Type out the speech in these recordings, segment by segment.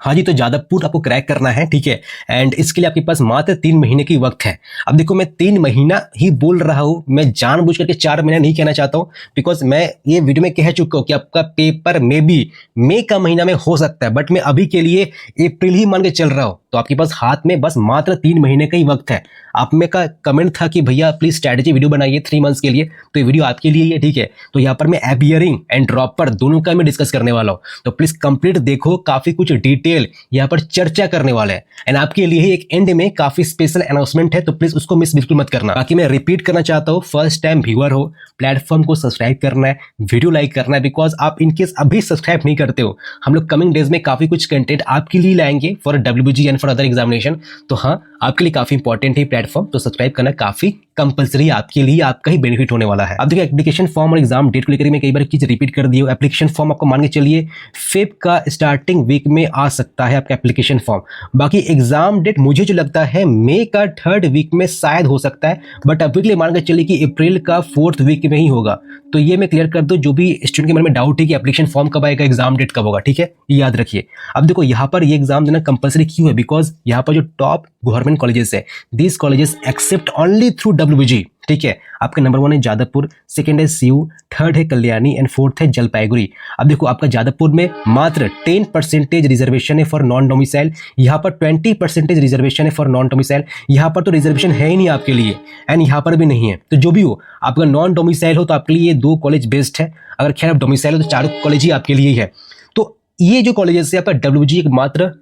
हाँ जी, तो जादवपुर आपको क्रैक करना है, ठीक है। एंड इसके लिए आपके पास मात्र 3 महीने की वक्त है। अब देखो, मैं 3 महीना ही बोल रहा हूँ, मैं जानबूझ करके 4 महीना नहीं कहना चाहता हूँ, बिकॉज मैं ये वीडियो में कह चुका हूँ कि आपका पेपर में भी मई का महीना में हो सकता है, बट मैं अभी के लिए अप्रैल ही मान के चल रहा हूँ। तो आपके पास हाथ में बस मात्र 3 महीने का ही वक्त है। आप में का कमेंट था कि भैया प्लीज स्ट्रैटेजी वीडियो बनाइए 3 मंथ्स के लिए, तो ये वीडियो आपके लिए ही है, ठीक है। तो यहाँ पर मैं अपियरिंग एंड ड्रॉपर दोनों का मैं डिस्कस करने वाला हूँ, तो प्लीज कंप्लीट देखो, काफी कुछ डिटेल यहाँ पर चर्चा करने वाला है। एंड आपके लिए ही एक एंड में काफी स्पेशल अनाउंसमेंट है, तो प्लीज उसको मिस बिल्कुल मत करना। बाकी मैं रिपीट करना चाहता हूँ, फर्स्ट टाइम व्यूअर हो, प्लेटफॉर्म को सब्सक्राइब करना है, वीडियो लाइक करना है, बिकॉज आप इनकेस अभी सब्सक्राइब नहीं करते हो, हम लोग कमिंग डेज में काफी कुछ कंटेंट आपके लिए लाएंगे for WBG and for other examination. तो हाँ, आपके लिए काफी इंपॉर्टेंट है प्लेटफॉर्म, तो सब्सक्राइब करना काफी कंपलसरी, आपके लिए आपका ही बेनिफिट होने वाला है। अब देखिए, एप्लीकेशन फॉर्म और एग्जाम डेट को लेकर मैं कई बार चीज रिपीट कर दी हूँ। एप्लीकेशन फॉर्म आपको मान के चलिए फेब का स्टार्टिंग वीक में आ सकता है आपका एप्लीकेशन फॉर्म। बाकी एग्जाम डेट मुझे जो लगता है मई का 3rd वीक में शायद हो सकता है, बट अभी के लिए मान के चलिए कि अप्रैल का 4th वीक में ही होगा। तो ये मैं क्लियर कर दूं, जो भी स्टूडेंट के मन में डाउट है कि एप्लीकेशन फॉर्म कब आएगा, एग्जाम डेट कब होगा, ठीक है, ये याद रखिए। अब देखो, यहाँ पर ये एग्जाम देना कंपलसरी क्यों है, बिकॉज यहाँ पर जो टॉप गवर्नमेंट कॉलेजेस है, these colleges accept only through WBG, ठीक है। आपका नंबर 1 है जादवपुर, सेकंड है CU, 3rd है कल्याणी एंड 4th है जलपाईगुड़ी। अब देखो, आपका जादवपुर में मात्र 10% रिजर्वेशन है फॉर नॉन डोमिसाइल, यहाँ पर 20% रिजर्वेशन है फॉर नॉन डोमिसाइल। यहाँ पर तो रिजर्वेशन है ही नहीं आपके लिए, एंड यहाँ पर भी नहीं है। तो जो भी हो, आपका नॉन डोमिसाइल हो तो आपके लिए ये 2 कॉलेज बेस्ट है। अगर खैर आप डोमिसाइल हो तो 4 कॉलेज ही आपके लिए ही है। तो ये जो कॉलेजेस है, आपका WBG एक मात्र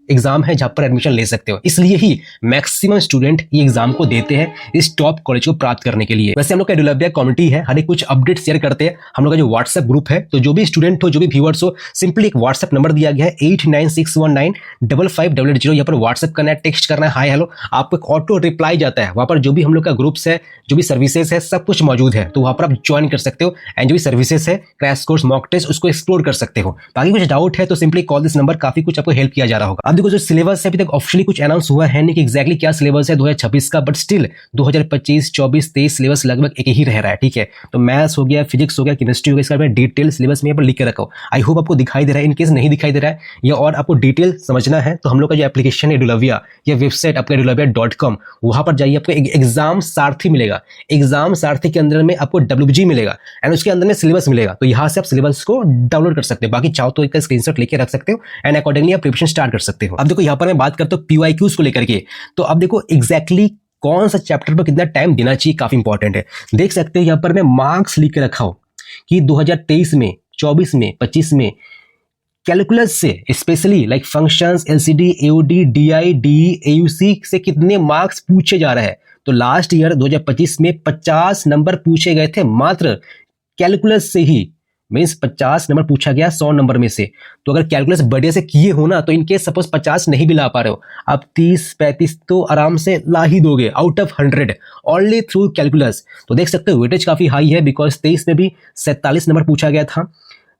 एग्जाम है जहां पर एडमिशन ले सकते हो, इसलिए ही मैक्सिमम स्टूडेंट ये एग्जाम को देते हैं इस टॉप कॉलेज को प्राप्त करने के लिए। वैसे हम लोग का एडुलैबिया कम्युनिटी है, हर एक कुछ अपडेट शेयर करते हैं। हम लोग का जो व्हाट्सएप ग्रुप है, तो जो भी स्टूडेंट हो, जो भी व्यूअर्स हो, सिंपली एक व्हाट्सएप नंबर दिया गया है 8961955800। यहाँ पर व्हाट्सएप करना है, टेक्स्ट करना है, हाय हेलो, आपको एक ऑटो रिप्लाई जाता है। वहां पर जो भी हम लोग का ग्रुप्स है, जो भी सर्विसेज है, सब कुछ मौजूद है, तो वहां पर आप ज्वाइन कर सकते हो। एंड जो भी सर्विसेज है, क्रैश कोर्स, मॉक टेस्ट, उसको एक्सप्लोर कर सकते हो। बाकी कुछ डाउट है तो सिंपली कॉल दिस नंबर, काफी कुछ आपको हेल्प किया जा रहा होगा। अब देखो, जो सिलेबस है अभी तक ऑफिशियली कुछ अनाउंस हुआ है नहीं कि एग्जैक्टली क्या सिलेबस है 2026 का, बट स्टिल 2025, 24, 23 सिलेबस लगभग एक ही रह रहा है, ठीक है। तो मैथ्स हो गया, फिजिक्स हो गया, केमिस्ट्री हो गया, इसका मैं डिटेल सिलेबस में यहाँ पर लिख के रखा हूं। आई होप आपको दिखाई दे रहा है। इनकेस नहीं दिखाई दे रहा है या और आपको डिटेल समझना है, तो हम लोग का जो एप्लीकेशन है एडुलैबिया, या वेबसाइट आपका edulabia.com, वहां पर जाइए, आपको एग्जाम सारथी मिलेगा। एग्जाम सारथी के अंदर में आपको WBG मिलेगा एंड उसके अंदर में सिलेबस मिलेगा। तो यहाँ से आप सिलेबस को डाउनलोड कर सकते हो। बाकी चाहो तो इसका स्क्रीनशॉट लेके रख सकते हो एंड अकॉर्डिंगली आप प्रिपरेशन स्टार्ट कर सकते हो। अब देखो, यहाँ पर मैं बात करता हूँ PYQs को लेकर के। तो अब देखो एग्जैक्टली कौन सा चैप्टर पर कितना टाइम देना चाहिए, काफी इंपॉर्टेंट है। देख सकते हो यहाँ पर मैं मार्क्स लिख के रखा हूं कि 2023 में, 24 में, 25 में कैलकुलस से, specially like functions, LCD, AOD, DI, DE, AUC से कितने मार्क्स पूछे जा रहे हैं। तो लास्ट ईयर 2025 में 50 नंबर पूछे गए थे मात्र कैलकुलस से ही, मीन्स 50 नंबर पूछा गया 100 नंबर में से। तो अगर कैलकुलस बढ़िया से किए हो ना, तो इनके सपोज 50 नहीं भी ला पा रहे हो, आप 30-35 तो आराम से ला ही दोगे out of 100 only through calculus. तो देख सकते हो वेटेज काफी हाई है, बिकॉज 23 में भी 47 नंबर पूछा गया था,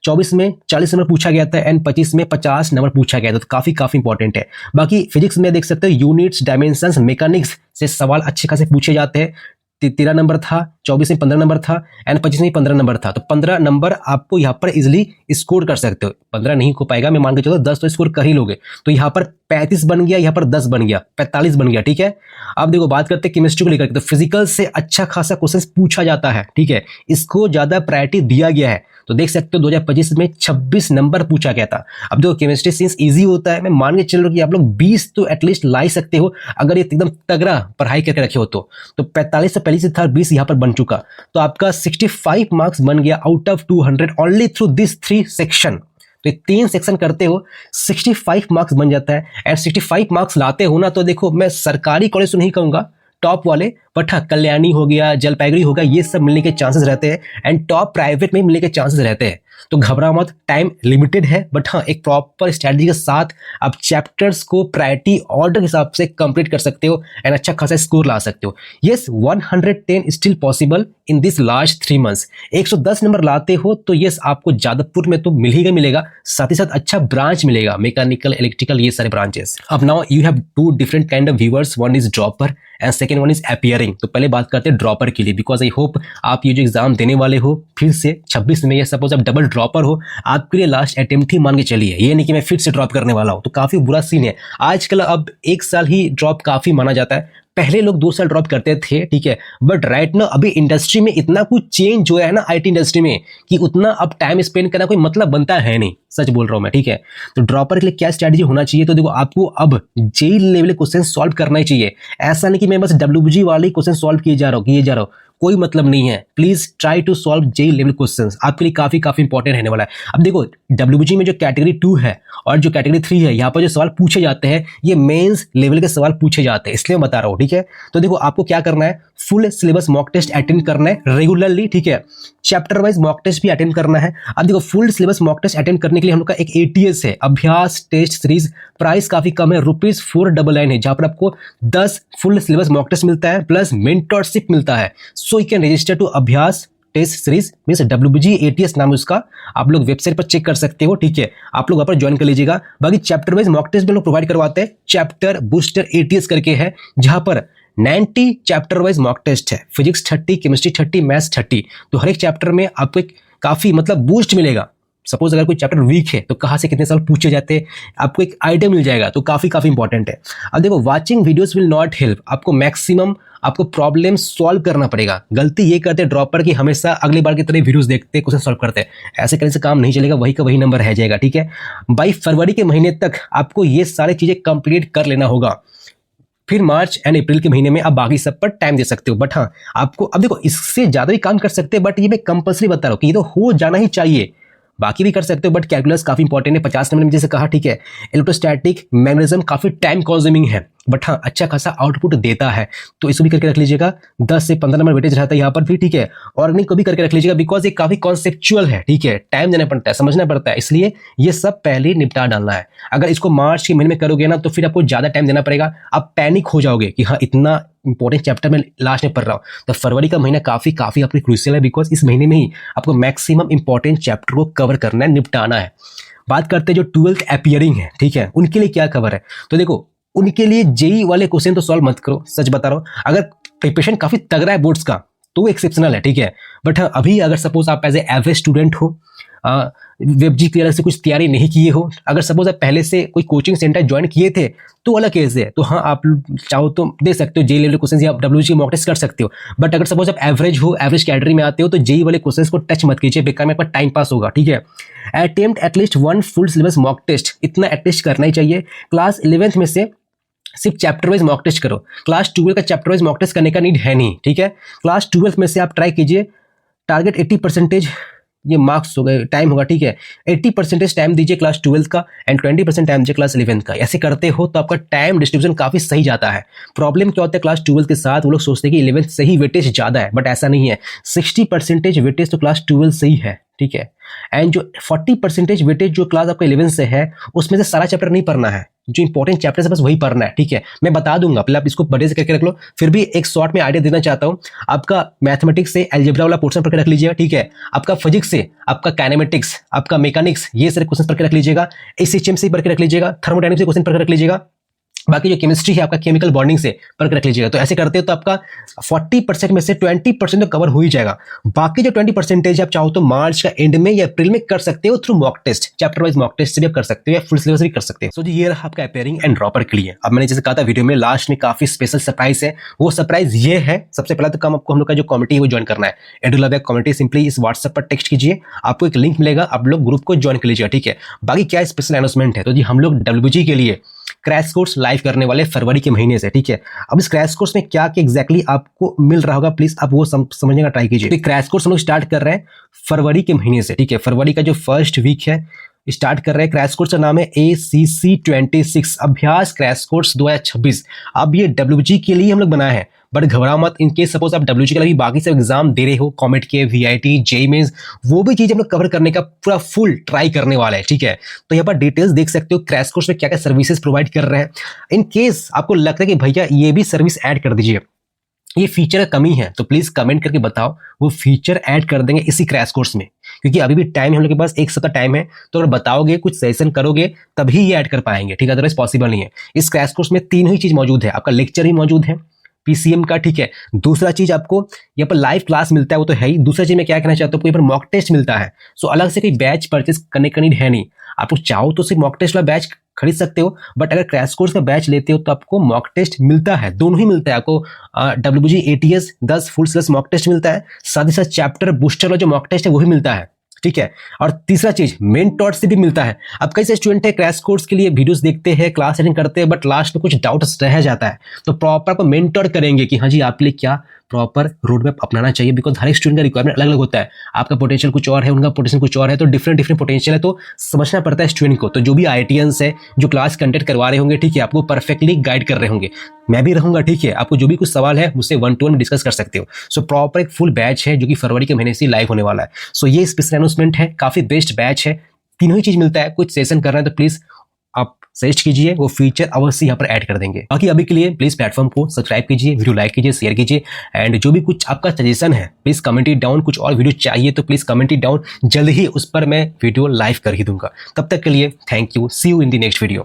24 में 40 नंबर पूछा गया था एंड 25 में 50 नंबर पूछा गया था। तो काफी इंपॉर्टेंट है। बाकी फिजिक्स में देख सकते हो यूनिट्स, डायमेंशंस, मैकेनिक्स से सवाल अच्छे खासे पूछे जाते हैं। 13 नंबर था, 24 में 15 नंबर था एंड 25 में 15 नंबर था। तो 15 नंबर आपको यहाँ पर इजिली स्कोर कर सकते हो। 15 नहीं हो पाएगा, मैं मान के चलो 10 तो स्कोर कर ही लोगे। तो यहाँ पर 35 बन गया, यहाँ पर 10 बन गया, 45 बन गया, ठीक है। अब देखो, बात करते हैं केमिस्ट्री को लेकर, तो फिजिकल से अच्छा खासा क्वेश्चन पूछा जाता है, ठीक है, इसको ज्यादा प्रायोरिटी दिया गया है। तो देख सकते हो 2025 में 26 नंबर पूछा गया था। अब देखो, केमिस्ट्री सिंस इजी होता है, मैं मान के चल रहा हूँ कि आप लोग 20 तो एटलीस्ट ला ही सकते हो अगर ये एकदम तगड़ा पढ़ाई करके रखे हो तो 45 से पहले से था, 20 यहाँ पर बन चुका। तो आपका 65 मार्क्स बन गया out of 200 only through this 3 section. तो 3 सेक्शन करते हो 65 मार्क्स बन जाता है एंड 65 मार्क्स लाते हो ना, तो देखो मैं सरकारी कॉलेज तो नहीं कहूंगा टॉप वाले, बट हाँ कल्याणी हो गया, जलपाईगुड़ी हो गया, ये सब मिलने के चांसेस रहते हैं एंड टॉप प्राइवेट में मिलने के चांसेस रहते हैं। तो घबरा मत, टाइम लिमिटेड है, बट हाँ एक प्रॉपर स्ट्रैटेजी के साथ आप चैप्टर्स को प्रायोरिटी ऑर्डर के हिसाब से कंप्लीट कर सकते हो एंड अच्छा खासा स्कोर ला सकते हो। Yes, 110 still possible, in this last 3 months 110 number लाते हो तो यस आपको जादवपुर में तो मिलेगा, साथ ही साथ अच्छा ब्रांच मिलेगा, मैकेनिकल, इलेक्ट्रिकल, ये सारे ब्रांचेस। अब now you have 2 different kind of viewers, one is dropper and second one is appearing. तो पहले बात करते हैं ड्रॉपर के लिए, बिकॉज आई होप आप ये जो एग्जाम देने वाले हो फिर से 26 में, या सपोज आप डबल ड्रॉपर हो, आपके लिए लास्ट अटेम्प्ट ही मान के चलिए, ये नहीं कि मैं फिर से ड्रॉप करने वाला हूं, तो काफी बुरा सीन है आजकल। अब 1 साल ही ड्रॉप काफी माना जाता है, पहले लोग 2 साल ड्रॉप करते थे, ठीक है, बट राइट ना अभी इंडस्ट्री में इतना कुछ चेंज हुआ है ना आईटी इंडस्ट्री में कि उतना अब टाइम स्पेंड करना कोई मतलब बनता है नहीं, सच बोल रहा हूं मैं, ठीक है। तो ड्रॉपर के लिए क्या स्ट्रैटेजी होना चाहिए, तो देखो आपको अब जेई लेवल क्वेश्चन सॉल्व करना ही चाहिए। ऐसा नहीं कि मैं बस डब्ल्यूबीजी वाले क्वेश्चन सॉल्व किए जा रहा हूं, कोई मतलब नहीं है। Please try to solve JEE level questions, आपके लिए काफी इंपॉर्टेंट रहने वाला है। अब देखो डब्ल्यूबीजी में जो कैटेगरी 2 है और जो कैटेगरी 3 है, यहाँ पर जो सवाल पूछे जाते हैं ये मेंस लेवल के सवाल पूछे जाते हैं, इसलिए मैं बता रहा हूँ, ठीक है। तो देखो आपको क्या करना है, full syllabus mock test attend करना है रेगुलरली, ठीक है, चैप्टर वाइज मॉक टेस्ट भी अटेंड करना है। अब देखो full syllabus mock test attend करने के लिए हम लोग का एक ATS है, अभ्यास टेस्ट सीरीज, प्राइस काफी कम है, ₹499 है, जहां पर आपको 10 फुल सिलेबस मॉक टेस्ट मिलता है प्लस मेंटरशिप मिलता है। So you can register to Abhyas test series means WBG ATS नाम है उसका, आप लोग वेबसाइट पर चेक कर सकते हो, ठीक है, आप लोग वहां पर ज्वाइन कर लीजिएगा। बाकी चैप्टर वाइज मॉक टेस्ट भी लोग प्रोवाइड करवाते हैं, चैप्टर बूस्टर ATS करके है, जहां पर 90 चैप्टर वाइज मॉक टेस्ट है, फिजिक्स 30, केमिस्ट्री 30, मैथ्स 30, तो हर एक चैप्टर में आपको एक काफी मतलब बूस्ट मिलेगा। सपोज अगर कोई चैप्टर वीक है तो कहाँ से कितने साल पूछे जाते हैं आपको एक आइडिया मिल जाएगा, तो काफी इंपॉर्टेंट है। अब देखो watching videos will not help, आपको मैक्सिमम आपको प्रॉब्लम सॉल्व करना पड़ेगा। गलती ये करते हैं ड्रॉपर की हमेशा अगली बार की तरह वीडियोस देखते क्वेश्चन सॉल्व करते हैं, ऐसे करने से काम नहीं चलेगा, वही का वही नंबर रह जाएगा, ठीक है। बाई फरवरी के महीने तक आपको ये सारी चीजें कंप्लीट कर लेना होगा, फिर मार्च एंड अप्रैल के महीने में आप बाकी सब पर टाइम दे सकते हो। बट हाँ आपको अब देखो इससे ज्यादा भी काम कर सकते हैं, बट ये मैं कंपल्सरी बता रहा हूँ कि ये तो हो जाना ही चाहिए, बाकी भी कर सकते हो, बट कैलकुलस काफी इंपॉर्टेंट है, 50 नंबर में जैसे कहा, ठीक है। इलेक्ट्रोस्टैटिक मैग्नेटिज्म काफी टाइम कंज्यूमिंग है, बट हाँ अच्छा खासा आउटपुट देता है, तो इसको भी करके रख लीजिएगा। 10 से 15 नंबर वेटेज रहता है यहाँ पर भी, ठीक है। ऑर्गेनिक को भी करके रख लीजिएगा, बिकॉज ये काफी कॉन्सेप्चुअल है, ठीक है, टाइम देना पड़ता है, समझना पड़ता है, इसलिए ये सब पहले निपटा डालना है। अगर इसको मार्च के महीने में करोगे ना तो फिर आपको ज्यादा टाइम देना पड़ेगा, आप पैनिक हो जाओगे कि हाँ इतना इंपॉर्टेंट चैप्टर में लास्ट में पढ़ रहा हूँ। तो फरवरी का महीना काफी आपके क्रूशियल है, बिकॉज इस महीने में ही आपको मैक्सिमम इंपॉर्टेंट चैप्टर को कवर करना है, निपटाना है। बात करते हैं जो 12th अपीयरिंग है, ठीक है, उनके लिए क्या कवर है, तो देखो उनके लिए जेई वाले क्वेश्चन तो सॉल्व मत करो, सच बता रहा हूँ। अगर प्रिपरेशन काफी तगड़ा है बोर्ड्स का तो वो एक्सेप्शनल है, ठीक है, बट हाँ अभी अगर सपोज आप एज ए एवरेज स्टूडेंट हो, वेबजी क्लियर से कुछ तैयारी नहीं किए हो, अगर सपोज आप पहले से कोई कोचिंग सेंटर ज्वाइन किए थे तो अलग केस है, तो हाँ आप चाहो तो दे सकते हो जेई लेवल क्वेश्चन या WBG मॉक टेस्ट कर सकते हो। बट अगर सपोज आप एवरेज हो, एवरेज कैटेगरी में आते हो, तो जेई वाले क्वेश्चंस को टच मत कीजिए, बेकार में आपका टाइम पास होगा, ठीक है। Attempt at least 1 full syllabus mock test, इतना एटलीस्ट करना ही चाहिए। क्लास 11th में से सिर्फ चैप्टर वाइज मॉक टेस्ट करो, क्लास 12 का चैप्टर वाइज मॉक टेस्ट करने का नीड है नहीं, ठीक है। क्लास 12 में से आप ट्राई कीजिए, टारगेट 80% ये मार्क्स हो गए, टाइम होगा, ठीक है, 80% टाइम दीजिए क्लास 12 का एंड 20% टाइम दीजिए क्लास 11th का। ऐसे करते हो तो आपका टाइम डिस्ट्रीब्यूशन काफी सही जाता है। प्रॉब्लम क्या होता है क्लास 12 के साथ, वो लोग सोचते हैं कि 11th से ही वेटेज ज्यादा है, बट ऐसा नहीं है, 60% वेटेज तो क्लास 12 से ही है, ठीक है। एंड जो 40% वेटेज जो क्लास आपका 11 से है उसमें से सारा चैप्टर नहीं पढ़ना है, जो इंपॉर्टेंट चैप्टर है बस वही पढ़ना है, ठीक है। मैं बता दूंगा, पहले आप इसको बड़े से करके रख लो, फिर भी एक शॉर्ट में आइडिया देना चाहता हूं। आपका मैथमेटिक्स से अलजेब्रा वाला पोर्शन पढ़ के रख लीजिएगा, ठीक है। आपका फिजिक्स से आपका काइनेमेटिक्स, आपका मैकेनिक्स, ये सारे क्वेश्चन पढ़ के रख लीजिएगा। एसएचएम से पढ़ के रख लीजिएगा, थर्मोडायनेमिक्स से क्वेश्चन पढ़ के रख लीजिएगा। बाकी जो केमिस्ट्री है आपका केमिकल बॉन्डिंग से पढ़ के रख लीजिएगा। तो ऐसे करते हो तो आपका 40% में से 20% तो कवर हो ही जाएगा। बाकी जो 20% आप चाहो तो मार्च का एंड में या अप्रैल में कर सकते हो through mock test, chapter wise mock test से भी आप कर सकते हो या फुल सिलेबस भी कर सकते हो। सो ये रहा आपका अपीयरिंग एंड ड्रॉपर के लिए। अब मैंने जैसे कहा था वीडियो में लास्ट में काफी स्पेशल सरप्राइज है, वो सरप्राइज ये है, सबसे पहला तो काम आपको हम लोग का जो कमेटी है वो ज्वाइन करना है। एडुलैब कमेटी, सिंपली इस व्हाट्सएप पर टेक्स्ट कीजिए, आपको एक लिंक मिलेगा, आप लोग ग्रुप को ज्वाइन कर लीजिएगा, ठीक है। बाकी क्या स्पेशल अनाउंसमेंट है, तो जी हम लोग WBG के लिए क्रैश कोर्स लाइव करने वाले फरवरी के महीने से, ठीक है। अब इस क्रैश कोर्स में क्या क्या एग्जैक्टली आपको मिल रहा होगा, प्लीज आप वो समझने का ट्राई कीजिए। क्रैश कोर्स हम लोग स्टार्ट कर रहे हैं फरवरी के महीने से, ठीक है। फरवरी का जो फर्स्ट वीक है स्टार्ट कर रहे हैं। क्रैश कोर्स का नाम है ACC 26 अभ्यास क्रैश कोर्स 2026। अब ये WBG के लिए हम लोग बनाए हैं, बट घबराओ मत, इनकेस सपोज आप WBG के लिए बाकी से एग्जाम दे रहे हो, कॉमेट के, VIT, JEE मेंस, वो भी चीज हम लोग कवर करने का पूरा फुल ट्राई करने वाला है, ठीक है। तो यहाँ पर डिटेल्स देख सकते हो क्रैश कोर्स में क्या क्या सर्विसेज प्रोवाइड कर रहे हैं। इन केस आपको लगता है कि भैया ये भी सर्विस ऐड कर दीजिए, ये फीचर का कमी है तो प्लीज कमेंट करके बताओ, वो फीचर ऐड कर देंगे इसी क्रैश कोर्स में, क्योंकि अभी भी टाइम है हम लोग के पास, एक सप्ताह टाइम है। तो अगर बताओगे, कुछ सेशन करोगे, तभी ये ऐड कर पाएंगे, ठीक है, अदरवाइज पॉसिबल नहीं है। इस क्रैश कोर्स में तीनों ही चीज मौजूद है, आपका लेक्चर भी मौजूद है पीसीएम का, ठीक है। दूसरा चीज आपको यहाँ पर लाइव क्लास मिलता है, वो तो है ही। दूसरा चीज मैं क्या कहना चाहता हूँ, यहाँ पर मॉक टेस्ट मिलता है। सो अलग से कोई बैच परचेस करने का नीड है नहीं। आप लोग चाहो तो सिर्फ मॉक टेस्ट वाला बैच खरीद सकते हो, बट अगर क्रैश कोर्स का बैच लेते हो तो आपको मॉक टेस्ट मिलता है, दोनों ही मिलता है आपको। WG ATS 10 full slash mock test मिलता है, साथ ही साथ चैप्टर बूस्टर वाला जो मॉक टेस्ट है वो भी मिलता है, ठीक है। और तीसरा चीज मेंटोर से भी मिलता है। अब कई सारे स्टूडेंट है क्रैश कोर्स के लिए वीडियोस देखते हैं, क्लास अटेंड करते हैं, बट लास्ट में कुछ डाउट्स रह जाता है, तो प्रॉपर आपको मेंटोर करेंगे कि हाँ जी आपके लिए क्या प्रॉपर रोड मैप अपनाना चाहिए, बिकॉज हर एक स्टूडेंट का रिक्वायरमेंट अलग अलग होता है। आपका पोटेंशियल कुछ और है, उनका पोटेंशियल कुछ और है, तो डिफरेंट डिफरेंट पोटेंशियल है, तो समझना पड़ता है स्टूडेंट को। तो जो भी IITians है जो क्लास कंडक्ट करवा रहे होंगे, ठीक है, आपको परफेक्टली गाइड कर रहे होंगे, मैं भी रहूंगा, ठीक है। आपको जो भी कुछ सवाल है मुझसे 1-to-1 डिस्कस कर सकते हो। सो प्रॉपर एक फुल बैच है जो कि फरवरी के महीने से लाइव होने वाला है। सो ये स्पेशल अनाउंसमेंट है, काफी बेस्ट बैच है, तीनों ही चीज मिलता है। कुछ सेशन कर रहे हैं तो प्लीज आप सजेस्ट कीजिए, वो फीचर अवश्य यहाँ पर ऐड कर देंगे। बाकी अभी के लिए प्लीज प्लेटफॉर्म को सब्सक्राइब कीजिए, वीडियो लाइक कीजिए, शेयर कीजिए, एंड जो भी कुछ आपका सजेशन है प्लीज कमेंट इट डाउन। कुछ और वीडियो चाहिए तो प्लीज कमेंट इट डाउन, जल्द ही उस पर मैं वीडियो लाइव कर ही दूंगा। तब तक के लिए thank you, see you in the next video.